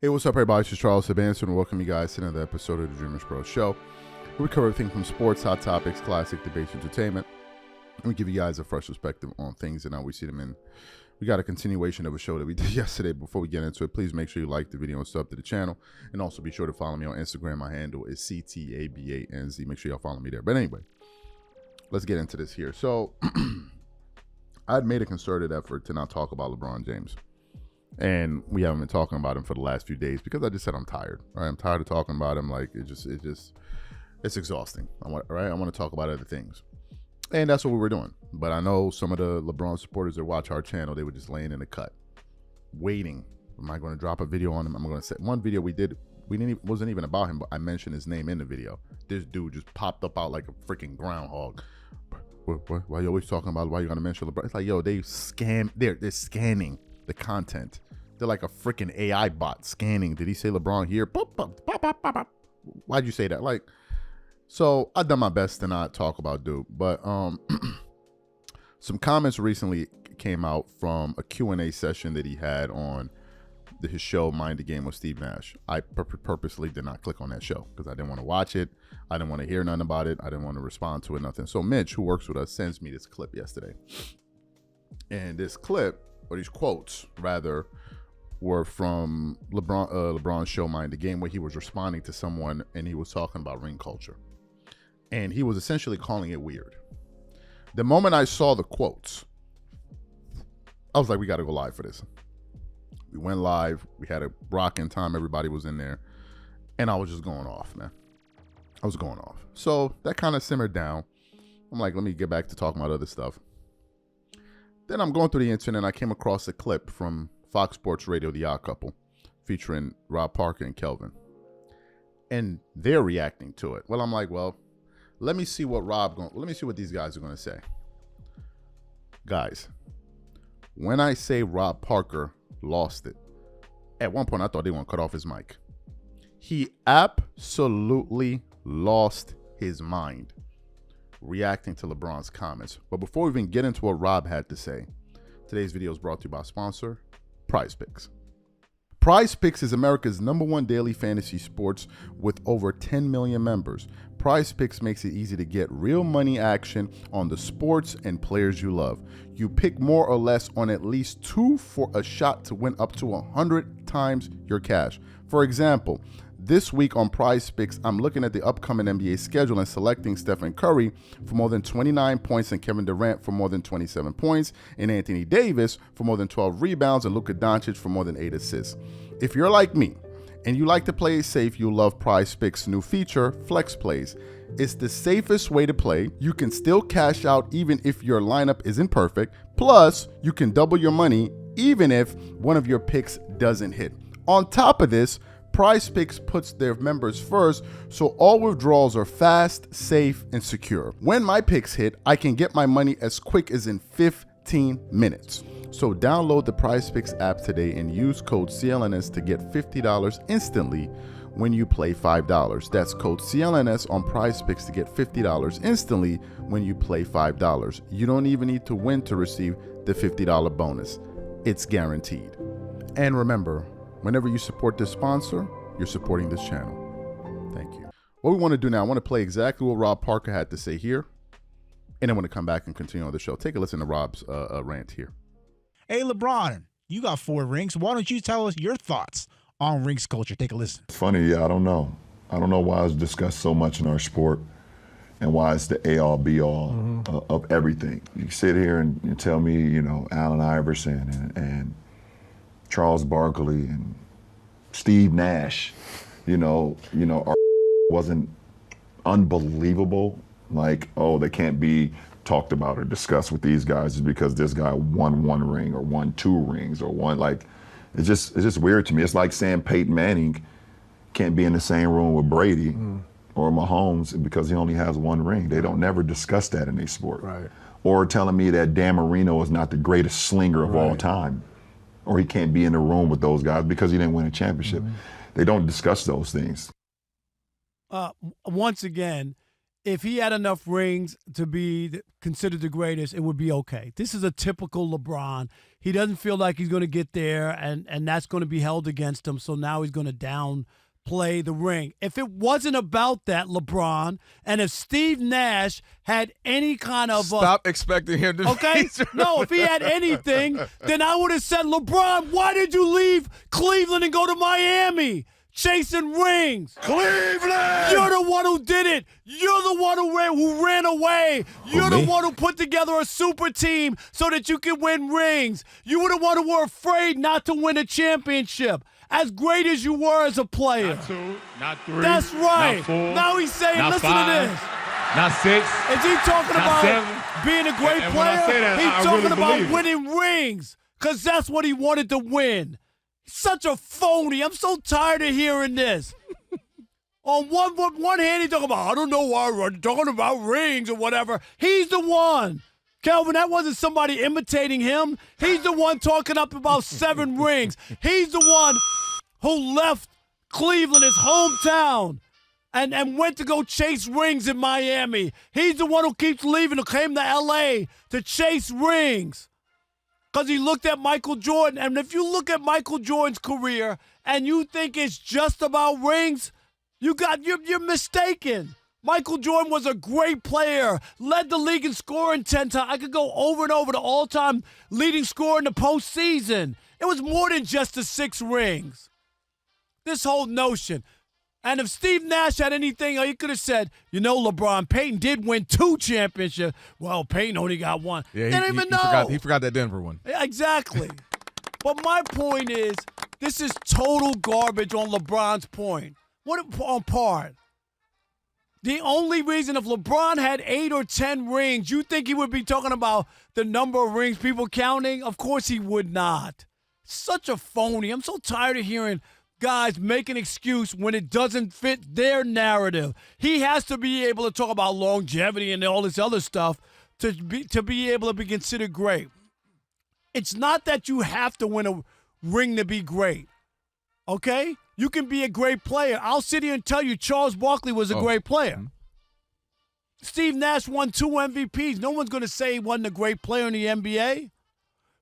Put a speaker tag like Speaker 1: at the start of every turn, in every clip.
Speaker 1: Hey, what's up, everybody? This is Charles Sabanson, and welcome you guys to another episode of the DREAMERSPRO show. We cover everything from sports, hot topics, classic debates, entertainment, and we give you guys a fresh perspective on things and how we see them in. We got a continuation of a show that we did yesterday. Before we get into it, please make sure you like the video and sub to the channel, and also be sure to follow me on Instagram. My handle is CTABANZ. Make sure y'all follow me there. But anyway, let's get into this here. So, I'd made a concerted effort to not talk about LeBron James. And we haven't been talking about him for the last few days because I just said I'm tired. Right? I'm tired of talking about him. Like it's exhausting. I want to talk about other things, and that's what we were doing. But I know some of the LeBron supporters that watch our channel, they were just laying in the cut, waiting. Am I going to drop a video on him? I'm going to say one video we did. Wasn't even about him, but I mentioned his name in the video. This dude just popped up out like a freaking groundhog. Why you always talking about? Why you going to mention LeBron? It's like, yo, they're scanning the content. They're like a freaking AI bot scanning. Did he say LeBron here? Pop, pop, pop, pop, pop, pop. Why'd you say that? Like, so I've done my best to not talk about dude, but some comments recently came out from a Q&A session that he had on his show Mind the Game with Steve Nash. I purposely did not click on that show because I didn't want to watch it. I didn't want to hear nothing about it. I didn't want to respond to it, nothing. So Mitch, who works with us, sends me this clip yesterday. And this clip, or these quotes rather, were from LeBron's show Mind the Game, where he was responding to someone and he was talking about ring culture. And he was essentially calling it weird. The moment I saw the quotes, I was like, we got to go live for this. We went live. We had a rocking time. Everybody was in there. And I was just going off, man. I was going off. So that kind of simmered down. I'm like, let me get back to talking about other stuff. Then I'm going through the internet and I came across a clip from Fox Sports Radio, The Odd Couple, featuring Rob Parker and Kelvin. And they're reacting to it. Well, I'm like, well, let me see what these guys are going to say. Guys, when I say Rob Parker lost it, at one point I thought they were going to cut off his mic. He absolutely lost his mind reacting to LeBron's comments. But before we even get into what Rob had to say, today's video is brought to you by sponsor Prize Picks. Prize Picks is America's #1 daily fantasy sports with over 10 million members. Prize Picks makes it easy to get real money action on the sports and players you love. You pick more or less on at least 2 for a shot to win up to 100 times your cash. For example, this week on Prize Picks, I'm looking at the upcoming NBA schedule and selecting Stephen Curry for more than 29 points and Kevin Durant for more than 27 points and Anthony Davis for more than 12 rebounds and Luka Doncic for more than 8 assists. If you're like me and you like to play safe, you'll love Prize Picks' new feature, Flex Plays. It's the safest way to play. You can still cash out even if your lineup isn't perfect. Plus, you can double your money even if one of your picks doesn't hit. On top of this, Prize Picks puts their members first, so all withdrawals are fast, safe, and secure. When my picks hit, I can get my money as quick as in 15 minutes. So download the Prize Picks app today and use code CLNS to get $50 instantly when you play $5. That's code CLNS on Prize Picks to get $50 instantly when you play $5. You don't even need to win to receive the $50 bonus. It's guaranteed. And remember, whenever you support this sponsor, you're supporting this channel. Thank you. What we want to do now, I want to play exactly what Rob Parker had to say here, and then want to come back and continue on the show. Take a listen to Rob's rant here.
Speaker 2: Hey, LeBron, you got 4 rings. Why don't you tell us your thoughts on rings culture? Take a listen.
Speaker 3: It's funny, I don't know. I don't know why it's discussed so much in our sport and why it's the A-all, B-all of everything. You sit here and tell me, you know, Allen Iverson and Charles Barkley and Steve Nash, our wasn't unbelievable. Like, oh, they can't be talked about or discussed with these guys is because this guy won 1 ring or won 2 rings or won, like, it's just weird to me. It's like saying Peyton Manning can't be in the same room with Brady or Mahomes because he only has 1 ring. They don't never discuss that in their sport.
Speaker 4: Right.
Speaker 3: Or telling me that Dan Marino is not the greatest slinger of all time, or he can't be in the room with those guys because he didn't win a championship. They don't discuss those things.
Speaker 4: Once again, if he had enough rings to be considered the greatest, it would be okay. This is a typical LeBron. He doesn't feel like he's going to get there, and that's going to be held against him, so now he's going to downplay the ring. If it wasn't about that, LeBron, and if Steve Nash had any kind of...
Speaker 5: Stop expecting him to
Speaker 4: okay? No, if he had anything, then I would have said, LeBron, why did you leave Cleveland and go to Miami? Chasing rings.
Speaker 3: Cleveland!
Speaker 4: You're the one who did it. You're the one who ran away. You're the one who put together a super team so that you could win rings. You were the one who were afraid not to win a championship. As great as you were as a player.
Speaker 6: Not 2, not 3.
Speaker 4: That's right.
Speaker 6: Not 4,
Speaker 4: now he's saying,
Speaker 6: not
Speaker 4: listen
Speaker 6: 5,
Speaker 4: to this.
Speaker 6: Not 6.
Speaker 4: Is he talking
Speaker 6: not
Speaker 4: about
Speaker 6: 7.
Speaker 4: being a great
Speaker 6: And when I
Speaker 4: player?
Speaker 6: say that,
Speaker 4: He's
Speaker 6: I
Speaker 4: talking
Speaker 6: really
Speaker 4: about
Speaker 6: believe it.
Speaker 4: winning rings because that's what he wanted to win. Such a phony. I'm so tired of hearing this. On one hand, he's talking about, I don't know why we're talking about rings or whatever. He's the one. Kelvin, that wasn't somebody imitating him. He's the one talking up about 7 rings. He's the one who left Cleveland, his hometown, and went to go chase rings in Miami. He's the one who keeps leaving, who came to L.A. to chase rings. Because he looked at Michael Jordan. And if you look at Michael Jordan's career and you think it's just about rings, you're mistaken. Michael Jordan was a great player, led the league in scoring 10 times. I could go over and over the all-time leading scorer in the postseason. It was more than just the 6 rings. This whole notion. And if Steve Nash had anything, he could have said, LeBron, Peyton did win 2 championships. Well, Peyton only got 1.
Speaker 5: Yeah,
Speaker 4: they don't even know.
Speaker 5: He forgot that Denver one.
Speaker 4: Exactly. But my point is, this is total garbage on LeBron's point. What on part? The only reason if LeBron had 8 or 10 rings, you think he would be talking about the number of rings people counting? Of course he would not. Such a phony. I'm so tired of hearing guys make an excuse when it doesn't fit their narrative. He has to be able to talk about longevity and all this other stuff to be able to be considered great. It's not that you have to win a ring to be great, okay? You can be a great player. I'll sit here and tell you Charles Barkley was a great player. Steve Nash won 2 MVPs. No one's going to say he wasn't a great player in the NBA.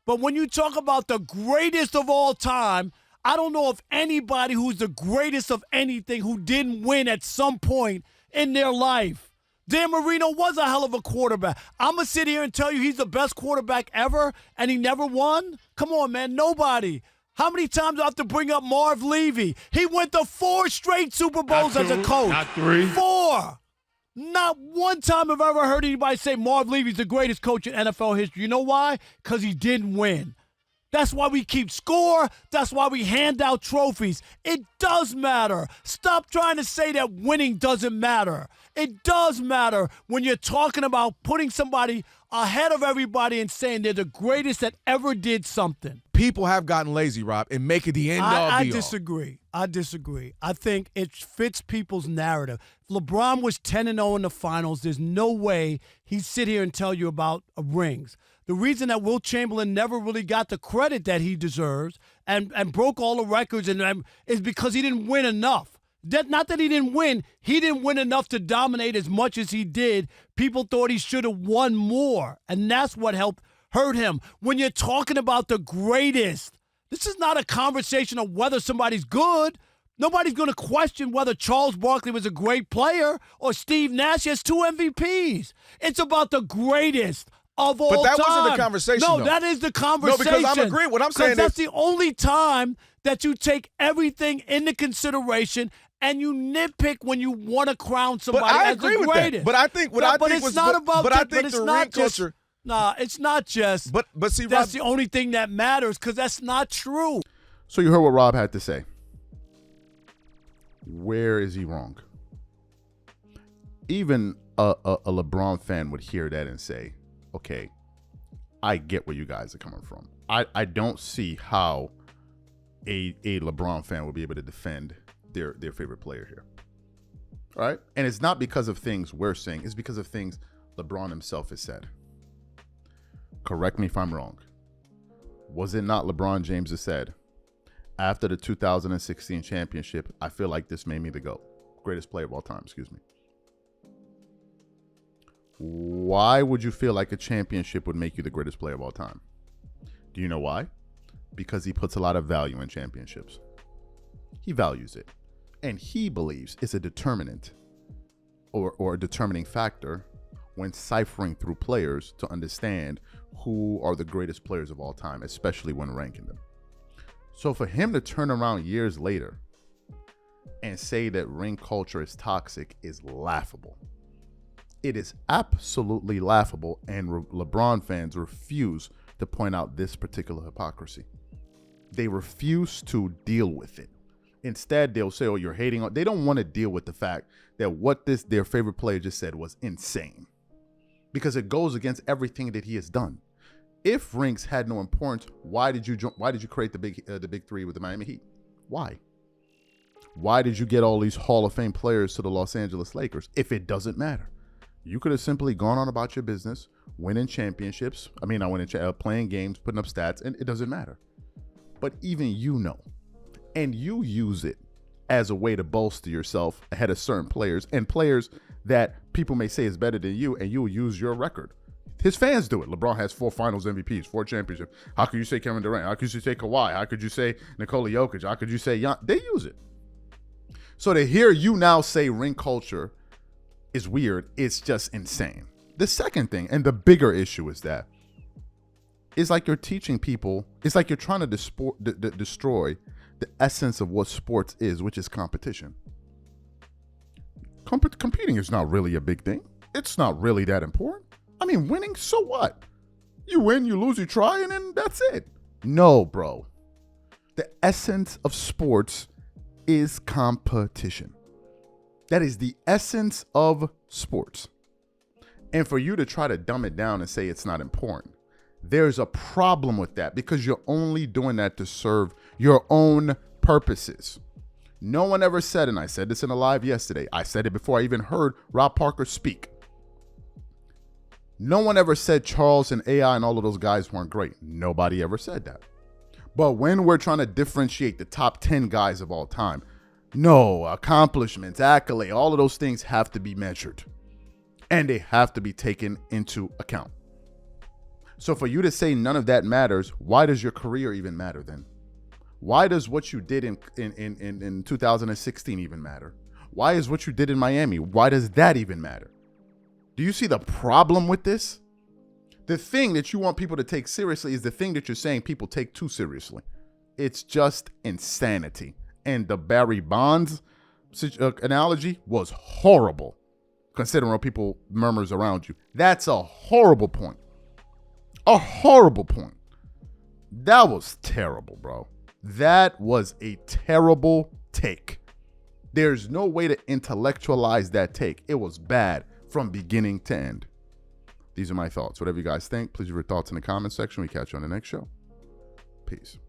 Speaker 4: But when you talk about the greatest of all time, I don't know of anybody who's the greatest of anything who didn't win at some point in their life. Dan Marino was a hell of a quarterback. I'm going to sit here and tell you he's the best quarterback ever and he never won? Come on, man. Nobody. How many times do I have to bring up Marv Levy? He went to 4 straight Super Bowls
Speaker 6: Not
Speaker 4: as a
Speaker 6: 2,
Speaker 4: coach.
Speaker 6: Not 3.
Speaker 4: 4. Not one time have I ever heard anybody say Marv Levy's the greatest coach in NFL history. You know why? Because he didn't win. That's why we keep score. That's why we hand out trophies. It does matter. Stop trying to say that winning doesn't matter. It does matter when you're talking about putting somebody ahead of everybody and saying they're the greatest that ever did something.
Speaker 5: People have gotten lazy, Rob, and make it the end all
Speaker 4: I
Speaker 5: be all.
Speaker 4: disagree. I disagree. I think it fits people's narrative. If LeBron was 10-0 in the finals, there's no way he'd sit here and tell you about rings. The reason that Wilt Chamberlain never really got the credit that he deserves and broke all the records is because he didn't win enough. Not that he didn't win enough to dominate as much as he did. People thought he should have won more, and that's what hurt him. When you're talking about the greatest, this is not a conversation of whether somebody's good. Nobody's going to question whether Charles Barkley was a great player or Steve Nash has 2 MVPs. It's about the greatest of all time.
Speaker 5: But that wasn't the conversation,
Speaker 4: No,
Speaker 5: though.
Speaker 4: that is the conversation.
Speaker 5: No, because I'm agreeing. What I'm saying is
Speaker 4: that's the only time that you take everything into consideration and you nitpick when you want to crown somebody
Speaker 5: But I
Speaker 4: as
Speaker 5: agree
Speaker 4: the
Speaker 5: with
Speaker 4: greatest.
Speaker 5: that. But I think what I
Speaker 4: but
Speaker 5: think
Speaker 4: it's
Speaker 5: was
Speaker 4: not about
Speaker 5: but
Speaker 4: that,
Speaker 5: I think
Speaker 4: it's
Speaker 5: the
Speaker 4: not
Speaker 5: ring
Speaker 4: just,
Speaker 5: culture.
Speaker 4: Nah, it's not just.
Speaker 5: But see, Rob,
Speaker 4: that's the only thing that matters because that's not true.
Speaker 1: So you heard what Rob had to say. Where is he wrong? Even a LeBron fan would hear that and say, okay, I get where you guys are coming from. I don't see how a LeBron fan will be able to defend their favorite player here. All right? And it's not because of things we're saying. It's because of things LeBron himself has said. Correct me if I'm wrong. Was it not LeBron James that said, after the 2016 championship, I feel like this made me the GOAT. Greatest player of all time, excuse me. Why would you feel like a championship would make you the greatest player of all time? Do you know why? Because he puts a lot of value in championships. He values it. And he believes it's a determinant or a determining factor when ciphering through players to understand who are the greatest players of all time, especially when ranking them. So for him to turn around years later and say that ring culture is toxic is laughable. It is absolutely laughable, and LeBron fans refuse to point out this particular hypocrisy. They refuse to deal with it. Instead, they'll say, oh, you're hating on. They don't want to deal with the fact that what their favorite player just said was insane, because it goes against everything that he has done. If rings had no importance, why did you create the big three with the Miami Heat? Why? Why did you get all these Hall of Fame players to the Los Angeles Lakers if it doesn't matter? You could have simply gone on about your business, winning championships. Playing games, putting up stats, and it doesn't matter. But even you know, and you use it as a way to bolster yourself ahead of certain players, and players that people may say is better than you, and you will use your record. His fans do it. LeBron has 4 finals MVPs, 4 championships. How could you say Kevin Durant? How could you say Kawhi? How could you say Nikola Jokic? How could you say They use it. So to hear you now say ring culture is weird, it's just insane. The second thing, and the bigger issue, is that it's like you're teaching people, it's like you're trying to destroy the essence of what sports is, which is competition. Competing is not really a big thing. It's not really that important. I mean, winning, so what? You win, you lose, you try, and then that's it. No, bro. The essence of sports is competition. That is the essence of sports. And for you to try to dumb it down and say it's not important, there's a problem with that, because you're only doing that to serve your own purposes. No one ever said, and I said this in a live yesterday, I said it before I even heard Rob Parker speak. No one ever said Charles and AI and all of those guys weren't great. Nobody ever said that. But when we're trying to differentiate the top 10 guys of all time, no, accomplishments, accolade, all of those things have to be measured. And they have to be taken into account. So for you to say none of that matters, why does your career even matter then? Why does what you did in 2016 even matter? Why is what you did in Miami, why does that even matter? Do you see the problem with this? The thing that you want people to take seriously is the thing that you're saying people take too seriously. It's just insanity. And the Barry Bonds analogy was horrible, considering what people murmurs around you. That's a horrible point. A horrible point. That was terrible, bro. That was a terrible take. There's no way to intellectualize that take. It was bad from beginning to end. These are my thoughts. Whatever you guys think, please leave your thoughts in the comment section. We catch you on the next show. Peace.